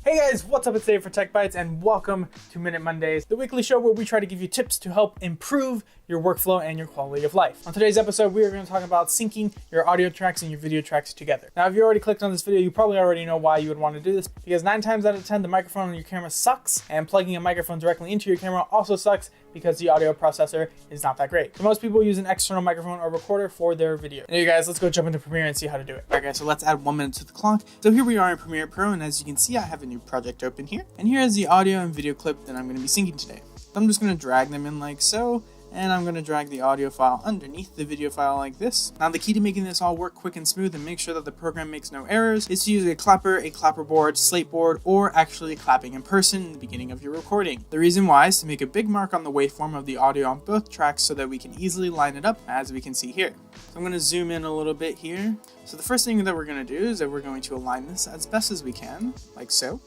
Hey guys, what's up? It's Dave for Techbytes and welcome to Minute Mondays, the weekly show where we try to give you tips to help improve your workflow and your quality of life. On today's episode, we are going to talk about syncing your audio tracks and your video tracks together. Now, if you already clicked on this video, you probably already know why you would want to do this, because 9 times out of 10, the microphone on your camera sucks, and plugging a microphone directly into your camera also sucks because the audio processor is not that great. So most people use an external microphone or recorder for their video. Now you guys, let's go jump into Premiere and see how to do it. All right guys, so let's add 1 minute to the clock. So here we are in Premiere Pro, and as you can see, I have a new project open here. And here is the audio and video clip that I'm going to be syncing today. So I'm just going to drag them in like so, and I'm going to drag the audio file underneath the video file like this. Now the key to making this all work quick and smooth and make sure that the program makes no errors is to use a clapperboard, slate board, or actually clapping in person in the beginning of your recording. The reason why is to make a big mark on the waveform of the audio on both tracks so that we can easily line it up as we can see here. So I'm going to zoom in a little bit here. So the first thing that we're going to do is that we're going to align this as best as we can, like so.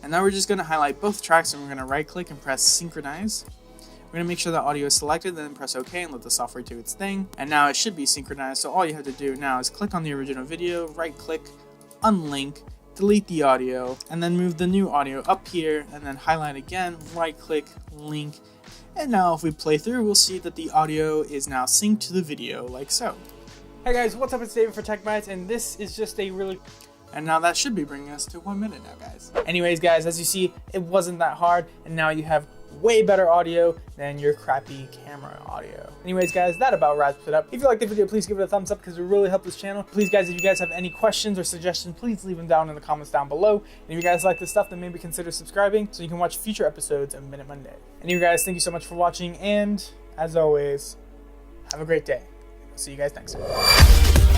And now we're just going to highlight both tracks and we're going to right click and press synchronize. We're going to make sure that audio is selected, then press OK and let the software do its thing. And now it should be synchronized, so all you have to do now is click on the original video, right click, unlink, delete the audio, and then move the new audio up here, and then highlight again, right click, link. And now if we play through, we'll see that the audio is now synced to the video like so. Hey guys, what's up? It's David for Techbytes, and this is just a really... And now that should be bringing us to 1 minute now, guys. Anyways, guys, as you see, it wasn't that hard, and now you have way better audio than your crappy camera audio. Anyways, guys, that about wraps it up. If you liked the video, please give it a thumbs up because it really helps this channel. Please, guys, if you guys have any questions or suggestions, please leave them down in the comments down below. And if you guys like this stuff, then maybe consider subscribing so you can watch future episodes of Minute Monday. And you guys, thank you so much for watching, and as always, have a great day. I'll see you guys next time.